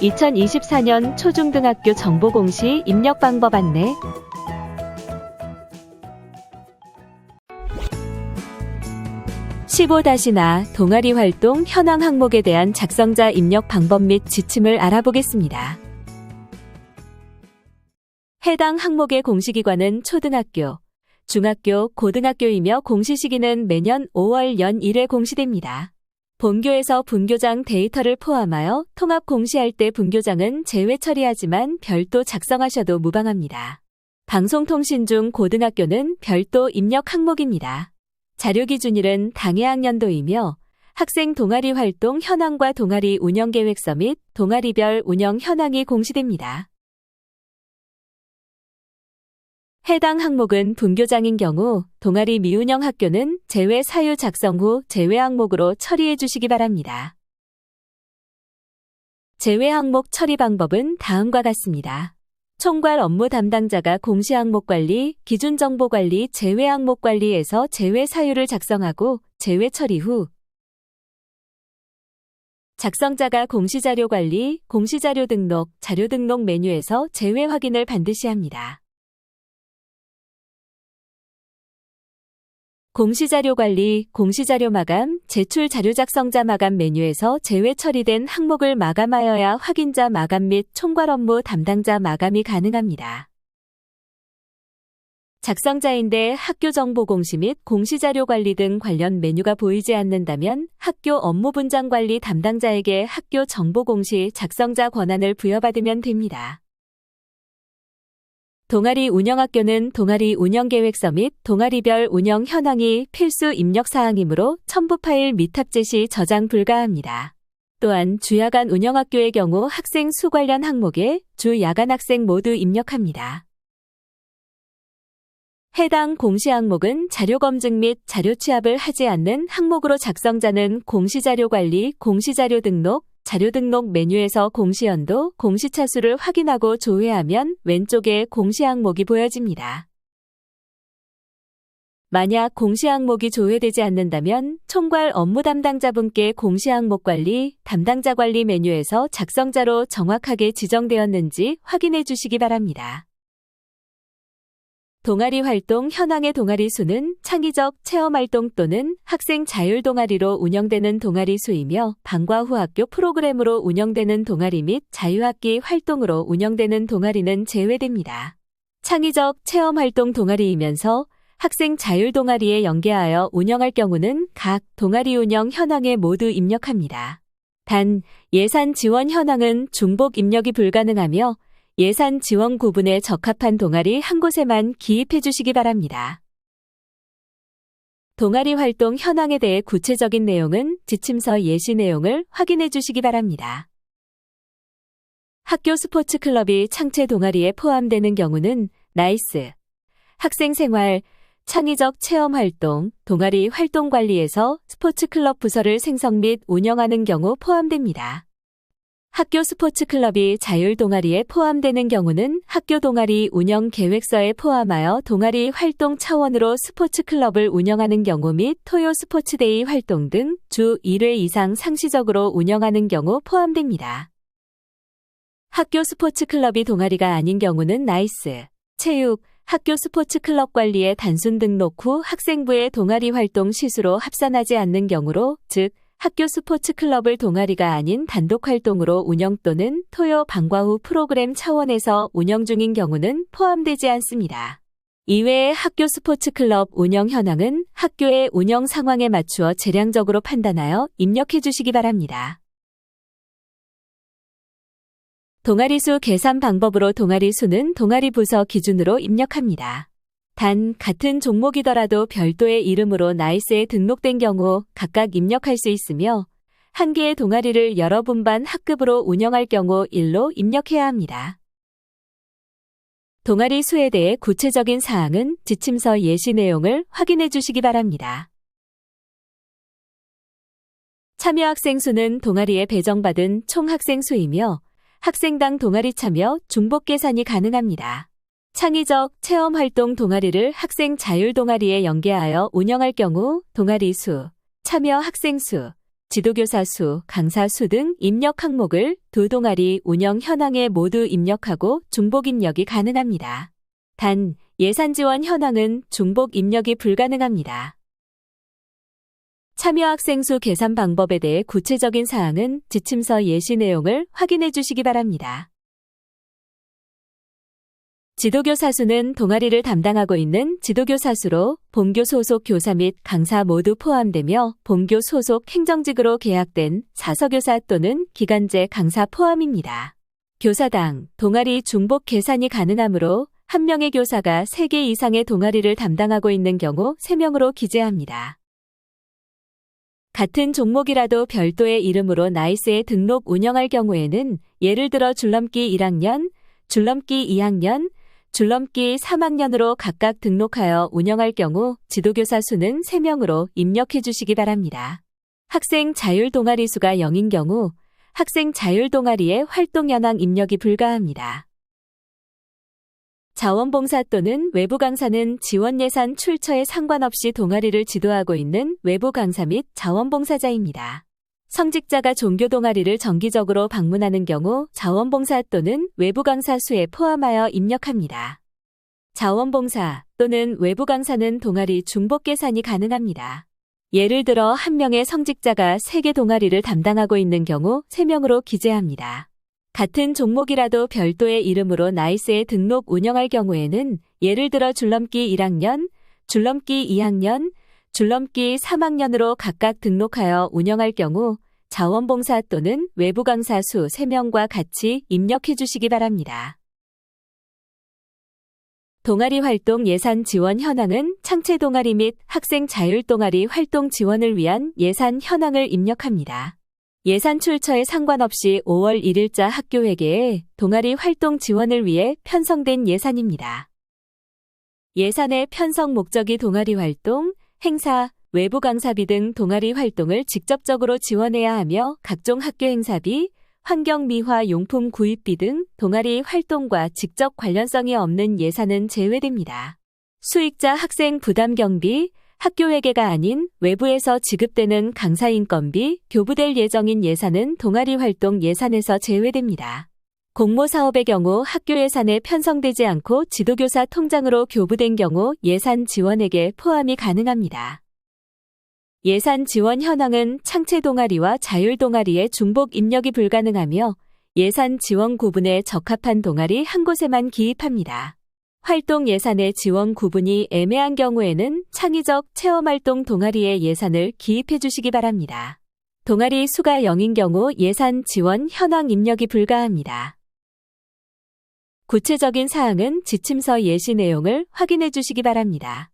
2024년 초중등학교 정보공시 입력 방법 안내. (15-나) 동아리 활동 현황 항목에 대한 작성자 입력 방법 및 지침을 알아보겠습니다. 해당 항목의 공시기관은 초등학교, 중학교, 고등학교이며 공시 시기는 매년 5월 연 1회 공시됩니다. 본교에서 분교장 데이터를 포함하여 통합 공시할 때 분교장은 제외 처리하지만 별도 작성하셔도 무방합니다. 방송통신 중 고등학교는 별도 입력 항목입니다. 자료기준일은 당해학년도이며 학생 동아리 활동 현황과 동아리 운영계획서 및 동아리별 운영 현황이 공시됩니다. 해당 항목은 분교장인 경우 동아리 미운영 학교는 제외 사유 작성 후 제외 항목으로 처리해 주시기 바랍니다. 제외 항목 처리 방법은 다음과 같습니다. 총괄 업무 담당자가 공시 항목 관리, 기준 정보 관리, 제외 항목 관리에서 제외 사유를 작성하고 제외 처리 후 작성자가 공시자료 관리, 공시자료 등록, 자료 등록 메뉴에서 제외 확인을 반드시 합니다. 공시자료 관리, 공시자료 마감, 제출 자료 작성자 마감 메뉴에서 제외 처리된 항목을 마감하여야 확인자 마감 및 총괄 업무 담당자 마감이 가능합니다. 작성자인데 학교 정보 공시 및 공시자료 관리 등 관련 메뉴가 보이지 않는다면 학교 업무 분장 관리 담당자에게 학교 정보 공시 작성자 권한을 부여받으면 됩니다. 동아리 운영학교는 동아리 운영계획서 및 동아리별 운영 현황이 필수 입력사항이므로 첨부 파일 미탑 제시 저장 불가합니다. 또한 주야간 운영학교의 경우 학생 수 관련 항목에 주 야간 학생 모두 입력합니다. 해당 공시 항목은 자료 검증 및 자료 취합을 하지 않는 항목으로 작성자는 공시자료 관리, 공시자료 등록, 자료 등록 메뉴에서 공시연도, 공시차수를 확인하고 조회하면 왼쪽에 공시 항목이 보여집니다. 만약 공시 항목이 조회되지 않는다면 총괄 업무 담당자분께 공시 항목 관리, 담당자 관리 메뉴에서 작성자로 정확하게 지정되었는지 확인해 주시기 바랍니다. 동아리 활동 현황의 동아리 수는 창의적 체험활동 또는 학생 자율동아리로 운영되는 동아리 수이며 방과 후 학교 프로그램으로 운영되는 동아리 및 자유학기 활동으로 운영되는 동아리는 제외됩니다. 창의적 체험활동 동아리이면서 학생 자율동아리에 연계하여 운영할 경우는 각 동아리 운영 현황에 모두 입력합니다. 단, 예산 지원 현황은 중복 입력이 불가능하며 예산 지원 구분에 적합한 동아리 한 곳에만 기입해 주시기 바랍니다. 동아리 활동 현황에 대해 구체적인 내용은 지침서 예시 내용을 확인해 주시기 바랍니다. 학교 스포츠 클럽이 창체 동아리에 포함되는 경우는 나이스, 학생생활, 창의적 체험활동, 동아리 활동관리에서 스포츠 클럽 부서를 생성 및 운영하는 경우 포함됩니다. 학교 스포츠 클럽이 자율 동아리에 포함되는 경우는 학교 동아리 운영 계획서에 포함하여 동아리 활동 차원으로 스포츠 클럽을 운영하는 경우 및 토요 스포츠데이 활동 등 주 1회 이상 상시적으로 운영하는 경우 포함됩니다. 학교 스포츠 클럽이 동아리가 아닌 경우는 나이스, 체육, 학교 스포츠 클럽 관리에 단순 등록 후 학생부의 동아리 활동 시수로 합산하지 않는 경우로, 즉 학교 스포츠 클럽을 동아리가 아닌 단독 활동으로 운영 또는 토요 방과 후 프로그램 차원에서 운영 중인 경우는 포함되지 않습니다. 이외에 학교 스포츠 클럽 운영 현황은 학교의 운영 상황에 맞추어 재량적으로 판단하여 입력해 주시기 바랍니다. 동아리 수 계산 방법으로 동아리 수는 동아리 부서 기준으로 입력합니다. 단, 같은 종목이더라도 별도의 이름으로 나이스에 등록된 경우 각각 입력할 수 있으며 한 개의 동아리를 여러 분반 학급으로 운영할 경우 1로 입력해야 합니다. 동아리 수에 대해 구체적인 사항은 지침서 예시 내용을 확인해 주시기 바랍니다. 참여 학생 수는 동아리에 배정받은 총 학생 수이며 학생당 동아리 참여 중복 계산이 가능합니다. 창의적 체험활동 동아리를 학생 자율동아리에 연계하여 운영할 경우 동아리 수, 참여 학생 수, 지도교사 수, 강사 수 등 입력 항목을 두 동아리 운영 현황에 모두 입력하고 중복 입력이 가능합니다. 단, 예산 지원 현황은 중복 입력이 불가능합니다. 참여 학생 수 계산 방법에 대해 구체적인 사항은 지침서 예시 내용을 확인해 주시기 바랍니다. 지도교사 수는 동아리를 담당하고 있는 지도교사 수로 본교 소속 교사 및 강사 모두 포함되며 본교 소속 행정직으로 계약된 사서교사 또는 기간제 강사 포함입니다. 교사당, 동아리 중복 계산이 가능하므로 한 명의 교사가 3개 이상의 동아리를 담당하고 있는 경우 3명으로 기재합니다. 같은 종목이라도 별도의 이름으로 나이스에 등록 운영할 경우에는 예를 들어 줄넘기 1학년, 줄넘기 2학년, 줄넘기 3학년으로 각각 등록하여 운영할 경우 지도교사 수는 3명으로 입력해 주시기 바랍니다. 학생 자율 동아리 수가 0인 경우 학생 자율 동아리의 활동 현황 입력이 불가합니다. 자원봉사 또는 외부 강사는 지원 예산 출처에 상관없이 동아리를 지도하고 있는 외부 강사 및 자원봉사자입니다. 성직자가 종교 동아리를 정기적으로 방문하는 경우 자원봉사 또는 외부 강사 수에 포함하여 입력합니다. 자원봉사 또는 외부 강사는 동아리 중복 계산이 가능합니다. 예를 들어 한 명의 성직자가 3개 동아리를 담당하고 있는 경우 3명으로 기재합니다. 같은 종목이라도 별도의 이름으로 나이스에 등록 운영할 경우에는 예를 들어 줄넘기 1학년, 줄넘기 2학년, 줄넘기 3학년으로 각각 등록하여 운영할 경우 자원봉사 또는 외부 강사 수 3명과 같이 입력해 주시기 바랍니다. 동아리 활동 예산 지원 현황은 창체 동아리 및 학생 자율 동아리 활동 지원을 위한 예산 현황을 입력합니다. 예산 출처에 상관없이 5월 1일자 학교 회계에 동아리 활동 지원을 위해 편성된 예산입니다. 예산의 편성 목적이 동아리 활동, 행사, 외부 강사비 등 동아리 활동을 직접적으로 지원해야 하며 각종 학교 행사비, 환경 미화 용품 구입비 등 동아리 활동과 직접 관련성이 없는 예산은 제외됩니다. 수익자 학생 부담 경비, 학교 회계가 아닌 외부에서 지급되는 강사 인건비, 교부될 예정인 예산은 동아리 활동 예산에서 제외됩니다. 공모 사업의 경우 학교 예산에 편성되지 않고 지도교사 통장으로 교부된 경우 예산 지원액에 포함이 가능합니다. 예산 지원 현황은 창체 동아리와 자율 동아리의 중복 입력이 불가능하며 예산 지원 구분에 적합한 동아리 한 곳에만 기입합니다. 활동 예산의 지원 구분이 애매한 경우에는 창의적 체험활동 동아리의 예산을 기입해 주시기 바랍니다. 동아리 수가 0인 경우 예산 지원 현황 입력이 불가합니다. 구체적인 사항은 지침서 예시 내용을 확인해 주시기 바랍니다.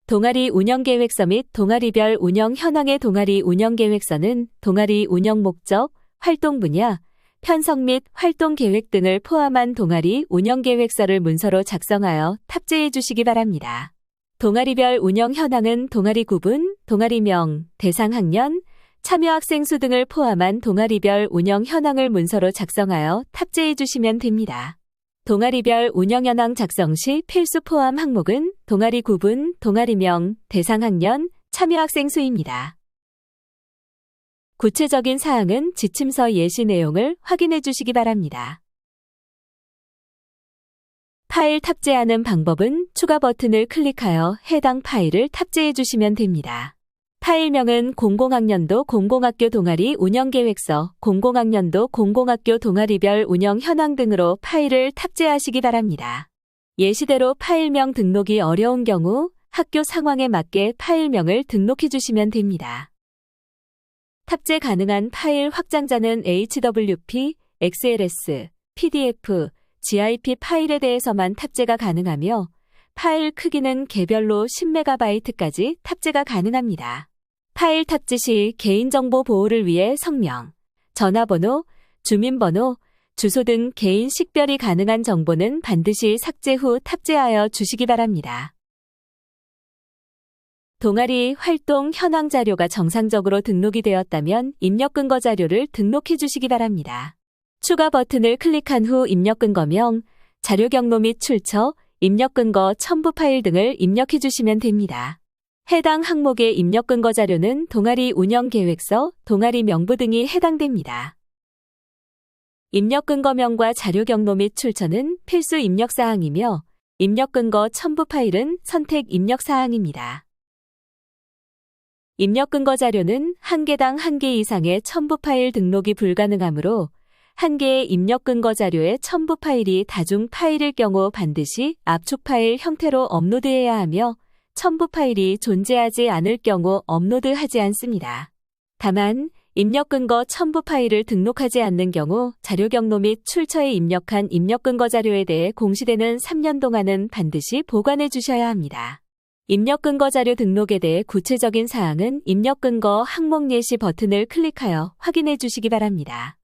동아리 운영계획서 및 동아리별 운영 현황의 동아리 운영계획서는 동아리 운영 목적, 활동 분야, 편성 및 활동 계획 등을 포함한 동아리 운영계획서를 문서로 작성하여 탑재해 주시기 바랍니다. 동아리별 운영 현황은 동아리 구분, 동아리명, 대상 학년, 참여 학생 수 등을 포함한 동아리별 운영 현황을 문서로 작성하여 탑재해 주시면 됩니다. 동아리별 운영 현황 작성 시 필수 포함 항목은 동아리 구분, 동아리명, 대상 학년, 참여 학생 수입니다. 구체적인 사항은 지침서 예시 내용을 확인해 주시기 바랍니다. 파일 탑재하는 방법은 추가 버튼을 클릭하여 해당 파일을 탑재해 주시면 됩니다. 파일명은 00학년도 공공학교 동아리 운영계획서, 00학년도 공공학교 동아리별 운영 현황 등으로 파일을 탑재하시기 바랍니다. 예시대로 파일명 등록이 어려운 경우 학교 상황에 맞게 파일명을 등록해 주시면 됩니다. 탑재 가능한 파일 확장자는 HWP, XLS, PDF, GIP 파일에 대해서만 탑재가 가능하며 파일 크기는 개별로 10MB까지 탑재가 가능합니다. 파일 탑재 시 개인정보 보호를 위해 성명, 전화번호, 주민번호, 주소 등 개인 식별이 가능한 정보는 반드시 삭제 후 탑재하여 주시기 바랍니다. 동아리 활동 현황 자료가 정상적으로 등록이 되었다면 입력 근거 자료를 등록해 주시기 바랍니다. 추가 버튼을 클릭한 후 입력 근거명, 자료 경로 및 출처, 입력 근거 첨부 파일 등을 입력해 주시면 됩니다. 해당 항목의 입력 근거 자료는 동아리 운영 계획서, 동아리 명부 등이 해당됩니다. 입력 근거명과 자료 경로 및 출처는 필수 입력 사항이며 입력 근거 첨부 파일은 선택 입력 사항입니다. 입력 근거 자료는 한 개당 한 개 이상의 첨부 파일 등록이 불가능하므로 한 개의 입력 근거 자료의 첨부 파일이 다중 파일일 경우 반드시 압축 파일 형태로 업로드해야 하며 첨부 파일이 존재하지 않을 경우 업로드하지 않습니다. 다만 입력 근거 첨부 파일을 등록하지 않는 경우 자료 경로 및 출처에 입력한 입력 근거 자료에 대해 공시되는 3년 동안은 반드시 보관해 주셔야 합니다. 입력 근거 자료 등록에 대해 구체적인 사항은 입력 근거 항목 예시 버튼을 클릭하여 확인해 주시기 바랍니다.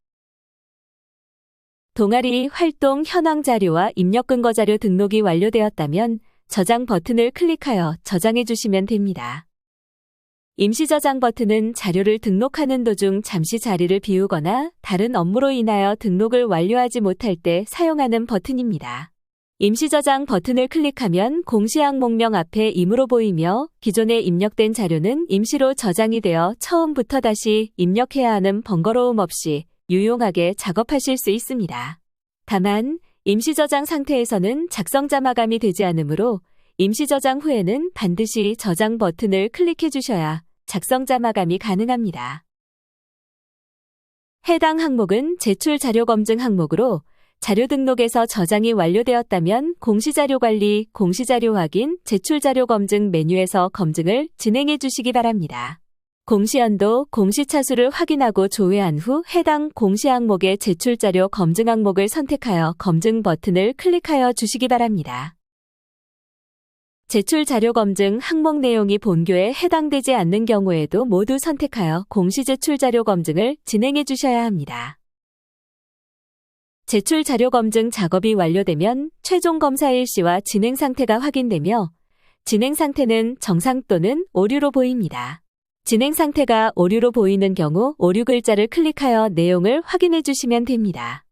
동아리 활동 현황 자료와 입력 근거 자료 등록이 완료되었다면 저장 버튼을 클릭하여 저장해 주시면 됩니다. 임시 저장 버튼은 자료를 등록하는 도중 잠시 자리를 비우거나 다른 업무로 인하여 등록을 완료하지 못할 때 사용하는 버튼입니다. 임시 저장 버튼을 클릭하면 공시 항목명 앞에 임으로 보이며 기존에 입력된 자료는 임시로 저장이 되어 처음부터 다시 입력해야 하는 번거로움 없이 유용하게 작업하실 수 있습니다. 다만 임시 저장 상태에서는 작성자 마감이 되지 않으므로 임시 저장 후에는 반드시 저장 버튼을 클릭해 주셔야 작성자 마감이 가능합니다. 해당 항목은 제출 자료 검증 항목으로 자료 등록에서 저장이 완료되었다면 공시자료 관리, 공시자료 확인, 제출 자료 검증 메뉴에서 검증을 진행해 주시기 바랍니다. 공시연도, 공시차수를 확인하고 조회한 후 해당 공시 항목의 제출 자료 검증 항목을 선택하여 검증 버튼을 클릭하여 주시기 바랍니다. 제출 자료 검증 항목 내용이 본교에 해당되지 않는 경우에도 모두 선택하여 공시 제출 자료 검증을 진행해 주셔야 합니다. 제출 자료 검증 작업이 완료되면 최종 검사 일시와 진행 상태가 확인되며 진행 상태는 정상 또는 오류로 보입니다. 진행 상태가 오류로 보이는 경우 오류 글자를 클릭하여 내용을 확인해 주시면 됩니다.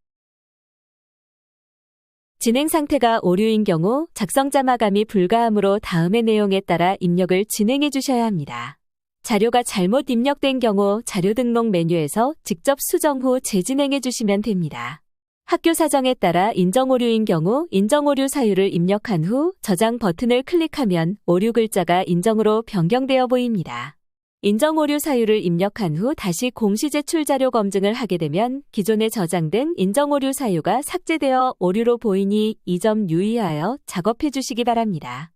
진행 상태가 오류인 경우 작성자 마감이 불가하므로 다음의 내용에 따라 입력을 진행해 주셔야 합니다. 자료가 잘못 입력된 경우 자료 등록 메뉴에서 직접 수정 후 재진행해 주시면 됩니다. 학교 사정에 따라 인정 오류인 경우 인정 오류 사유를 입력한 후 저장 버튼을 클릭하면 오류 글자가 인정으로 변경되어 보입니다. 인정 오류 사유를 입력한 후 다시 공시 제출 자료 검증을 하게 되면 기존에 저장된 인정 오류 사유가 삭제되어 오류로 보이니 이 점 유의하여 작업해 주시기 바랍니다.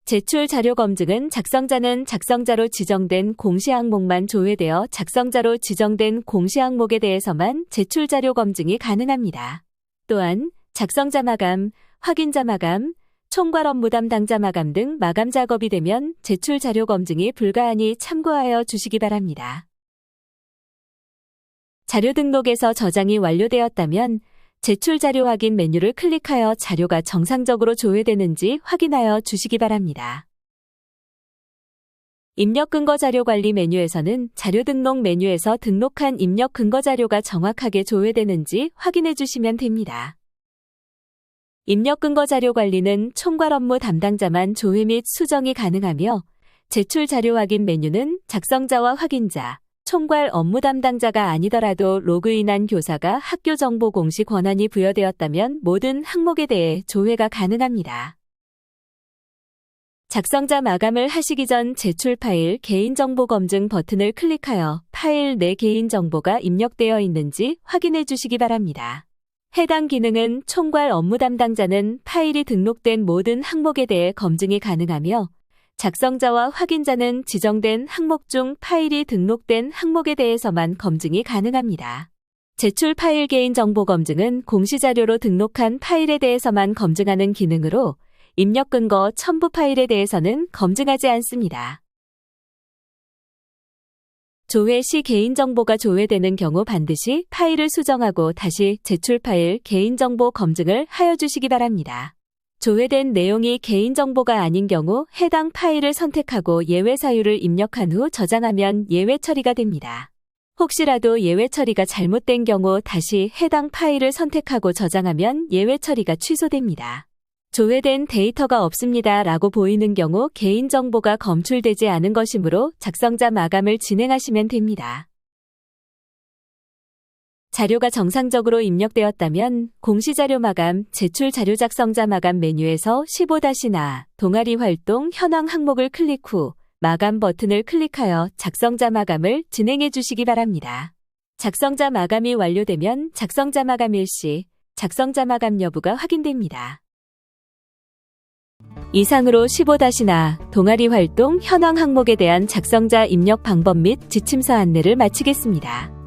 제출 자료 검증은 작성자는 작성자로 지정된 공시 항목만 조회되어 작성자로 지정된 공시 항목에 대해서만 제출 자료 검증이 가능합니다. 또한 작성자 마감, 확인자 마감, 총괄 업무 담당자 마감 등 마감 작업이 되면 제출 자료 검증이 불가하니 참고하여 주시기 바랍니다. 자료 등록에서 저장이 완료되었다면 제출 자료 확인 메뉴를 클릭하여 자료가 정상적으로 조회되는지 확인하여 주시기 바랍니다. 입력 근거 자료 관리 메뉴에서는 자료 등록 메뉴에서 등록한 입력 근거 자료가 정확하게 조회되는지 확인해 주시면 됩니다. 입력 근거 자료 관리는 총괄 업무 담당자만 조회 및 수정이 가능하며 제출 자료 확인 메뉴는 작성자와 확인자, 총괄 업무 담당자가 아니더라도 로그인한 교사가 학교 정보 공시 권한이 부여되었다면 모든 항목에 대해 조회가 가능합니다. 작성자 마감을 하시기 전 제출 파일 개인정보 검증 버튼을 클릭하여 파일 내 개인정보가 입력되어 있는지 확인해 주시기 바랍니다. 해당 기능은 총괄 업무 담당자는 파일이 등록된 모든 항목에 대해 검증이 가능하며 작성자와 확인자는 지정된 항목 중 파일이 등록된 항목에 대해서만 검증이 가능합니다. 제출 파일 개인정보 검증은 공시자료로 등록한 파일에 대해서만 검증하는 기능으로 입력 근거 첨부 파일에 대해서는 검증하지 않습니다. 조회 시 개인정보가 조회되는 경우 반드시 파일을 수정하고 다시 제출 파일 개인정보 검증을 하여 주시기 바랍니다. 조회된 내용이 개인정보가 아닌 경우 해당 파일을 선택하고 예외 사유를 입력한 후 저장하면 예외 처리가 됩니다. 혹시라도 예외 처리가 잘못된 경우 다시 해당 파일을 선택하고 저장하면 예외 처리가 취소됩니다. 조회된 데이터가 없습니다 라고 보이는 경우 개인정보가 검출되지 않은 것이므로 작성자 마감을 진행하시면 됩니다. 자료가 정상적으로 입력되었다면 공시자료 마감, 제출 자료 작성자 마감 메뉴에서 15-나 동아리 활동 현황 항목을 클릭 후 마감 버튼을 클릭하여 작성자 마감을 진행해 주시기 바랍니다. 작성자 마감이 완료되면 작성자 마감 일시, 작성자 마감 여부가 확인됩니다. 이상으로 15-나 동아리 활동 현황 항목에 대한 작성자 입력 방법 및 지침서 안내를 마치겠습니다.